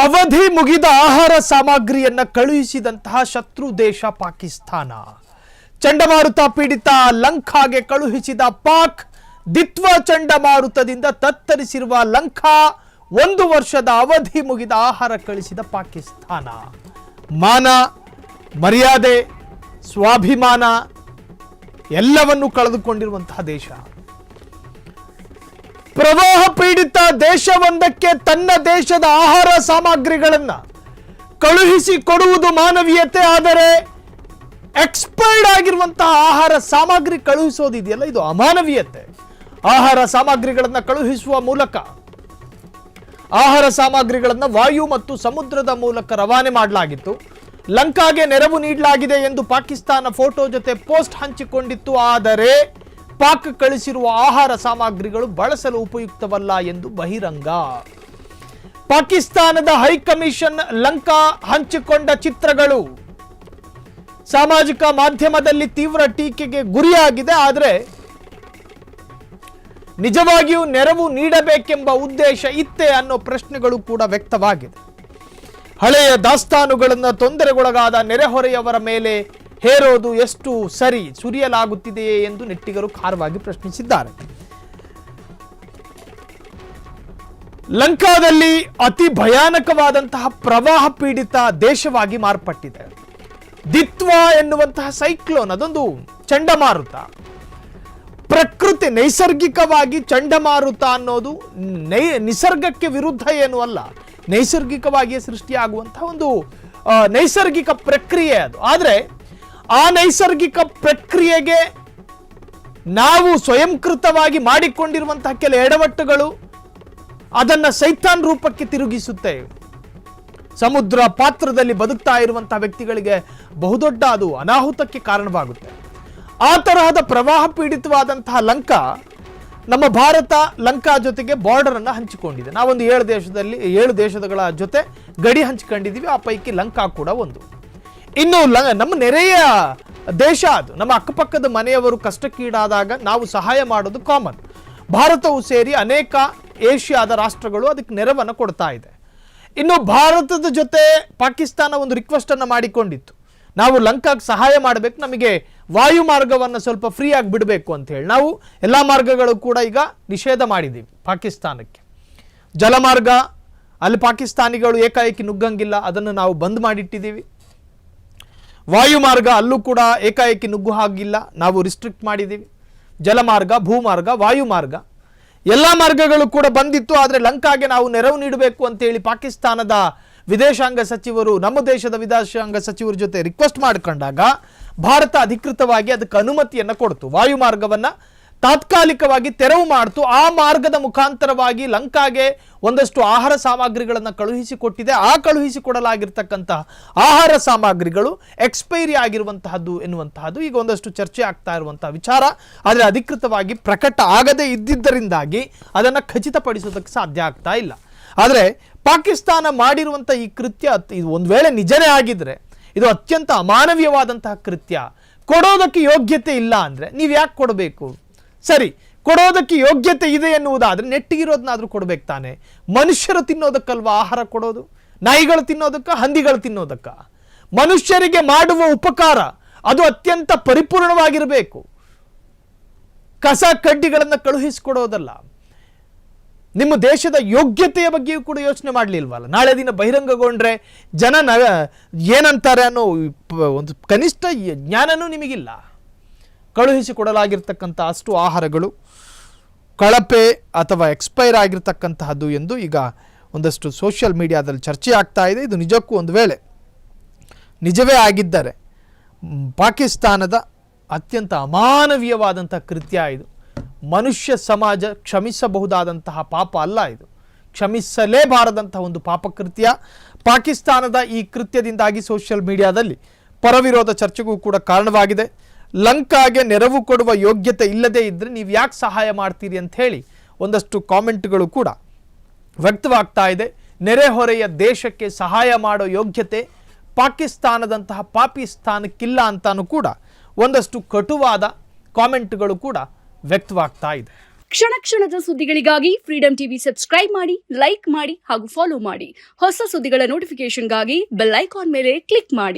ಅವಧಿ ಮುಗಿದ ಆಹಾರ ಸಾಮಗ್ರಿಯನ್ನ ಕಳುಹಿಸಿದಂತಹ ಶತ್ರು ದೇಶ ಪಾಕಿಸ್ತಾನ. ಚಂಡಮಾರುತ ಪೀಡಿತ ಲಂಕಾಗೆ ಕಳುಹಿಸಿದ ಪಾಕ್. ದಿತ್ವ ಚಂಡಮಾರುತದಿಂದ ತತ್ತರಿಸಿರುವ ಲಂಕಾ. 1 ವರ್ಷದ ಅವಧಿ ಮುಗಿದ ಆಹಾರ ಕಳಿಸಿದ ಪಾಕಿಸ್ತಾನ. ಮಾನ, ಮರ್ಯಾದೆ, ಸ್ವಾಭಿಮಾನ ಎಲ್ಲವನ್ನೂ ಕಳೆದುಕೊಂಡಿರುವಂತಹ ದೇಶ. ಪ್ರವಾಹ ಪೀಡಿತ ದೇಶವೊಂದಕ್ಕೆ ತನ್ನ ದೇಶದ ಆಹಾರ ಸಾಮಗ್ರಿಗಳನ್ನ ಕಳುಹಿಸಿ ಕೊಡುವುದು ಮಾನವೀಯತೆ. ಆದರೆ ಎಕ್ಸ್ಪೈರ್ಡ್ ಆಗಿರುವಂತಹ ಆಹಾರ ಸಾಮಗ್ರಿ ಕಳುಹಿಸೋದಿದೆಯಲ್ಲ, ಇದು ಅಮಾನವೀಯತೆ. ಆಹಾರ ಸಾಮಗ್ರಿಗಳನ್ನ ಕಳುಹಿಸುವ ಮೂಲಕ ಆಹಾರ ಸಾಮಗ್ರಿಗಳನ್ನ ವಾಯು ಮತ್ತು ಸಮುದ್ರದ ಮೂಲಕ ರವಾನೆ ಮಾಡಲಾಗಿತ್ತು. ಲಂಕಾಗೆ ನೆರವು ನೀಡಲಾಗಿದೆ ಎಂದು ಪಾಕಿಸ್ತಾನ ಫೋಟೋ ಜೊತೆ ಪೋಸ್ಟ್ ಹಂಚಿಕೊಂಡಿತ್ತು. ಆದರೆ ಪಾಕ್ ಕಳಿಸಿರುವ ಆಹಾರ ಸಾಮಗ್ರಿಗಳು ಬಳಸಲು ಉಪಯುಕ್ತವಲ್ಲ ಎಂದು ಬಹಿರಂಗ. ಪಾಕಿಸ್ತಾನದ ಹೈಕಮಿಷನ್ ಲಂಕಾ ಹಂಚಿಕೊಂಡ ಚಿತ್ರಗಳು ಸಾಮಾಜಿಕ ಮಾಧ್ಯಮದಲ್ಲಿ ತೀವ್ರ ಟೀಕೆಗೆ ಗುರಿಯಾಗಿದೆ. ಆದರೆ ನಿಜವಾಗಿಯೂ ನೆರವು ನೀಡಬೇಕೆಂಬ ಉದ್ದೇಶ ಇತ್ತೇ ಅನ್ನೋ ಪ್ರಶ್ನೆಗಳು ಕೂಡ ವ್ಯಕ್ತವಾಗಿದೆ. ಹಳೆಯ ದಾಸ್ತಾನುಗಳನ್ನು ತೊಂದರೆಗೊಳಗಾದ ನೆರೆಹೊರೆಯವರ ಮೇಲೆ ಹೇರೋದು ಎಷ್ಟು ಸರಿ, ಸುರಿಯಲಾಗುತ್ತಿದೆಯೇ ಎಂದು ನೆಟ್ಟಿಗರು ಖಾರವಾಗಿ ಪ್ರಶ್ನಿಸಿದ್ದಾರೆ. ಲಂಕಾದಲ್ಲಿ ಅತಿ ಭಯಾನಕವಾದಂತಹ ಪ್ರವಾಹ ಪೀಡಿತ ದೇಶವಾಗಿ ಮಾರ್ಪಟ್ಟಿದೆ. ದಿತ್ವಾ ಎನ್ನುವಂತಹ ಸೈಕ್ಲೋನ್, ಅದೊಂದು ಚಂಡಮಾರುತ. ಪ್ರಕೃತಿ ನೈಸರ್ಗಿಕವಾಗಿ ಚಂಡಮಾರುತ ಅನ್ನೋದು ನಿಸರ್ಗಕ್ಕೆ ವಿರುದ್ಧ ಏನೂ ಅಲ್ಲ, ನೈಸರ್ಗಿಕವಾಗಿಯೇ ಸೃಷ್ಟಿಯಾಗುವಂತಹ ಒಂದು ನೈಸರ್ಗಿಕ ಪ್ರಕ್ರಿಯೆ ಅದು. ಆದರೆ ಆ ನೈಸರ್ಗಿಕ ಪ್ರಕ್ರಿಯೆಗೆ ನಾವು ಸ್ವಯಂಕೃತವಾಗಿ ಮಾಡಿಕೊಂಡಿರುವಂತಹ ಕೆಲ ಎಡವಟ್ಟುಗಳು ಅದನ್ನು ಸೈತಾನ್ ರೂಪಕ್ಕೆ ತಿರುಗಿಸುತ್ತೆ. ಸಮುದ್ರ ಪಾತ್ರದಲ್ಲಿ ಬದುಕ್ತಾ ಇರುವಂತಹ ವ್ಯಕ್ತಿಗಳಿಗೆ ಬಹುದೊಡ್ಡ ಅದು ಅನಾಹುತಕ್ಕೆ ಕಾರಣವಾಗುತ್ತೆ. ಆ ತರಹದ ಪ್ರವಾಹ ಪೀಡಿತವಾದಂತಹ ಲಂಕಾ, ನಮ್ಮ ಭಾರತ ಲಂಕಾ ಜೊತೆಗೆ ಬಾರ್ಡರ್ ಅನ್ನು ಹಂಚಿಕೊಂಡಿದೆ. ನಾವೊಂದು 7 ದೇಶಗಳ ಜೊತೆ ಗಡಿ ಹಂಚಿಕೊಂಡಿದ್ದೀವಿ. ಆ ಪೈಕಿ ಲಂಕಾ ಕೂಡ ಒಂದು. ಇನ್ನು ನಮ್ಮ ನೆರೆಯ ದೇಶ ಅದು. ನಮ್ಮ ಅಕ್ಕಪಕ್ಕದ ಮನೆಯವರು ಕಷ್ಟಕ್ಕೀಡಾದಾಗ ನಾವು ಸಹಾಯ ಮಾಡೋದು ಕಾಮನ್. ಭಾರತವು ಸೇರಿ ಅನೇಕ ಏಷ್ಯಾದ ರಾಷ್ಟ್ರಗಳು ಅದಕ್ಕೆ ನೆರವನ್ನು ಕೊಡ್ತಾ ಇದೆ. ಇನ್ನು ಭಾರತದ ಜೊತೆ ಪಾಕಿಸ್ತಾನ ಒಂದು ರಿಕ್ವೆಸ್ಟ್ ಅನ್ನು ಮಾಡಿಕೊಂಡಿತ್ತು, ನಾವು ಲಂಕಾಗೆ ಸಹಾಯ ಮಾಡಬೇಕು, ನಮಗೆ ವಾಯು ಮಾರ್ಗವನ್ನು ಸ್ವಲ್ಪ ಫ್ರೀ ಆಗಿ ಬಿಡಬೇಕು ಅಂತ ಹೇಳಿ. ನಾವು ಎಲ್ಲ ಮಾರ್ಗಗಳು ಕೂಡ ಈಗ ನಿಷೇಧ ಮಾಡಿದ್ದೀವಿ ಪಾಕಿಸ್ತಾನಕ್ಕೆ. ಜಲಮಾರ್ಗ ಅಲ್ಲಿ ಪಾಕಿಸ್ತಾನಿಗಳು ಏಕಾಏಕಿ ನುಗ್ಗಂಗಿಲ್ಲ, ಅದನ್ನು ನಾವು ಬಂದ್ ಮಾಡಿಟ್ಟಿದ್ದೀವಿ. ವಾಯು ಮಾರ್ಗ ಅಲ್ಲೂ ಕೂಡ ಏಕಾಏಕಿ ನುಗ್ಗು ಹಾಗಿಲ್ಲ, ನಾವು ರಿಸ್ಟ್ರಿಕ್ಟ್ ಮಾಡಿದ್ದೀವಿ. ಜಲಮಾರ್ಗ, ಭೂಮಾರ್ಗ, ವಾಯು ಮಾರ್ಗ ಎಲ್ಲ ಮಾರ್ಗಗಳು ಕೂಡ ಬಂದಿತ್ತು. ಆದರೆ ಲಂಕಾಗೆ ನಾವು ನೆರವು ನೀಡಬೇಕು ಅಂತೇಳಿ ಪಾಕಿಸ್ತಾನದ ವಿದೇಶಾಂಗ ಸಚಿವರು ನಮ್ಮ ದೇಶದ ವಿದೇಶಾಂಗ ಸಚಿವರ ಜೊತೆ ರಿಕ್ವೆಸ್ಟ್ ಮಾಡಿಕೊಂಡಾಗ ಭಾರತ ಅಧಿಕೃತವಾಗಿ ಅದಕ್ಕೆ ಅನುಮತಿಯನ್ನು ಕೊಡ್ತು. ವಾಯು ಮಾರ್ಗವನ್ನು ತಾತ್ಕಾಲಿಕವಾಗಿ ತೆರವು ಮಾಡ್ತು. ಆ ಮಾರ್ಗದ ಮುಖಾಂತರವಾಗಿ ಲಂಕಾಗೆ ಒಂದಷ್ಟು ಆಹಾರ ಸಾಮಗ್ರಿಗಳನ್ನು ಕಳುಹಿಸಿಕೊಟ್ಟಿದೆ. ಆ ಕಳುಹಿಸಿಕೊಡಲಾಗಿರ್ತಕ್ಕಂತಹ ಆಹಾರ ಸಾಮಗ್ರಿಗಳು ಎಕ್ಸ್ಪೈರಿ ಆಗಿರುವಂತಹದ್ದು ಎನ್ನುವಂತಹದ್ದು ಈಗ ಒಂದಷ್ಟು ಚರ್ಚೆ ಆಗ್ತಾ ಇರುವಂತಹ ವಿಚಾರ. ಆದರೆ ಅಧಿಕೃತವಾಗಿ ಪ್ರಕಟ ಆಗದೇ ಇದ್ದಿದ್ದರಿಂದಾಗಿ ಅದನ್ನು ಖಚಿತಪಡಿಸೋದಕ್ಕೆ ಸಾಧ್ಯ ಆಗ್ತಾ ಇಲ್ಲ. ಆದರೆ ಪಾಕಿಸ್ತಾನ ಮಾಡಿರುವಂಥ ಈ ಕೃತ್ಯ, ಇದು ಒಂದು ವೇಳೆ ನಿಜನೇ ಆಗಿದ್ರೆ ಇದು ಅತ್ಯಂತ ಅಮಾನವೀಯವಾದಂತಹ ಕೃತ್ಯ. ಕೊಡೋದಕ್ಕೆ ಯೋಗ್ಯತೆ ಇಲ್ಲ ಅಂದರೆ ನೀವು ಯಾಕೆ ಕೊಡಬೇಕು? ಸರಿ, ಕೊಡೋದಕ್ಕೆ ಯೋಗ್ಯತೆ ಇದೆ ಎನ್ನುವುದಾದರೆ ನೆಟ್ಟಿಗಿರೋದನ್ನಾದರೂ ಕೊಡಬೇಕು ತಾನೆ. ಮನುಷ್ಯರು ತಿನ್ನೋದಕ್ಕಲ್ವ ಆಹಾರ ಕೊಡೋದು? ನಾಯಿಗಳು ತಿನ್ನೋದಕ್ಕ, ಹಂದಿಗಳು ತಿನ್ನೋದಕ್ಕ? ಮನುಷ್ಯರಿಗೆ ಮಾಡುವ ಉಪಕಾರ ಅದು ಅತ್ಯಂತ ಪರಿಪೂರ್ಣವಾಗಿರಬೇಕು. ಕಸ ಕಡ್ಡಿಗಳನ್ನು ಕಳುಹಿಸಿಕೊಡೋದಲ್ಲ. ನಿಮ್ಮ ದೇಶದ ಯೋಗ್ಯತೆಯ ಬಗ್ಗೆಯೂ ಕೂಡ ಯೋಚನೆ ಮಾಡಲಿಲ್ವಲ್ಲ. ನಾಳೆ ದಿನ ಬಹಿರಂಗಗೊಂಡ್ರೆ ಜನ ಏನಂತಾರೆ ಅನ್ನೋ ಒಂದು ಕನಿಷ್ಠ ಜ್ಞಾನನೂ ನಿಮಗಿಲ್ಲ. ಕಳುಹಿಸಿಕೊಡಲಾಗಿರ್ತಕ್ಕಂಥ ಅಷ್ಟು ಆಹಾರಗಳು ಕಳಪೆ ಅಥವಾ ಎಕ್ಸ್ಪೈರ್ ಆಗಿರ್ತಕ್ಕಂತಹದ್ದು ಎಂದು ಈಗ ಒಂದಷ್ಟು ಸೋಷಿಯಲ್ ಮೀಡಿಯಾದಲ್ಲಿ ಚರ್ಚೆ ಆಗ್ತಾ ಇದೆ. ಇದು ನಿಜಕ್ಕೂ ಒಂದು ವೇಳೆ ನಿಜವೇ ಆಗಿದ್ದರೆ ಪಾಕಿಸ್ತಾನದ ಅತ್ಯಂತ ಅಮಾನವೀಯವಾದಂಥ ಕೃತ್ಯ ಇದು. ಮನುಷ್ಯ ಸಮಾಜ ಕ್ಷಮಿಸಬಹುದಾದಂತಹ ಪಾಪ ಅಲ್ಲ ಇದು, ಕ್ಷಮಿಸಲೇಬಾರದಂತಹ ಒಂದು ಪಾಪಕೃತ್ಯ. ಪಾಕಿಸ್ತಾನದ ಈ ಕೃತ್ಯದಿಂದಾಗಿ ಸೋಷಿಯಲ್ ಮೀಡಿಯಾದಲ್ಲಿ ಪರವಿರೋಧ ಚರ್ಚೆಗೂ ಕೂಡ ಕಾರಣವಾಗಿದೆ. ಲಂಕಾಗೆ ನೆರವು ಕೊಡುವ ಯೋಗ್ಯತೆ ಇಲ್ಲದೇ ಇದ್ದರೆ ನೀವು ಯಾಕೆ ಸಹಾಯ ಮಾಡ್ತೀರಿ ಅಂತ ಹೇಳಿ ಒಂದಷ್ಟು ಕಾಮೆಂಟ್ಗಳು ಕೂಡ ವ್ಯಕ್ತವಾಗ್ತಾ ಇದೆ. ನೆರೆಹೊರೆಯ ದೇಶಕ್ಕೆ ಸಹಾಯ ಮಾಡೋ ಯೋಗ್ಯತೆ ಪಾಕಿಸ್ತಾನದಂತಹ ಪಾಕಿಸ್ತಾನಕ್ಕಿಲ್ಲ ಅಂತಾನೂ ಕೂಡ ಒಂದಷ್ಟು ಕಟುವಾದ ಕಾಮೆಂಟ್ಗಳು ಕೂಡ ವ್ಯಕ್ತವಾಗ್ತಾ ಇದೆ. ಕ್ಷಣ ಕ್ಷಣದ ಸುದ್ದಿಗಳಿಗಾಗಿ ಫ್ರೀಡಂ ಟಿವಿ ಸಬ್ಸ್ಕ್ರೈಬ್ ಮಾಡಿ, ಲೈಕ್ ಮಾಡಿ ಹಾಗೂ ಫಾಲೋ ಮಾಡಿ. ಹೊಸ ಸುದ್ದಿಗಳ ನೋಟಿಫಿಕೇಶನ್ಗಾಗಿ ಬೆಲ್ ಐಕಾನ್ ಮೇಲೆ ಕ್ಲಿಕ್ ಮಾಡಿ.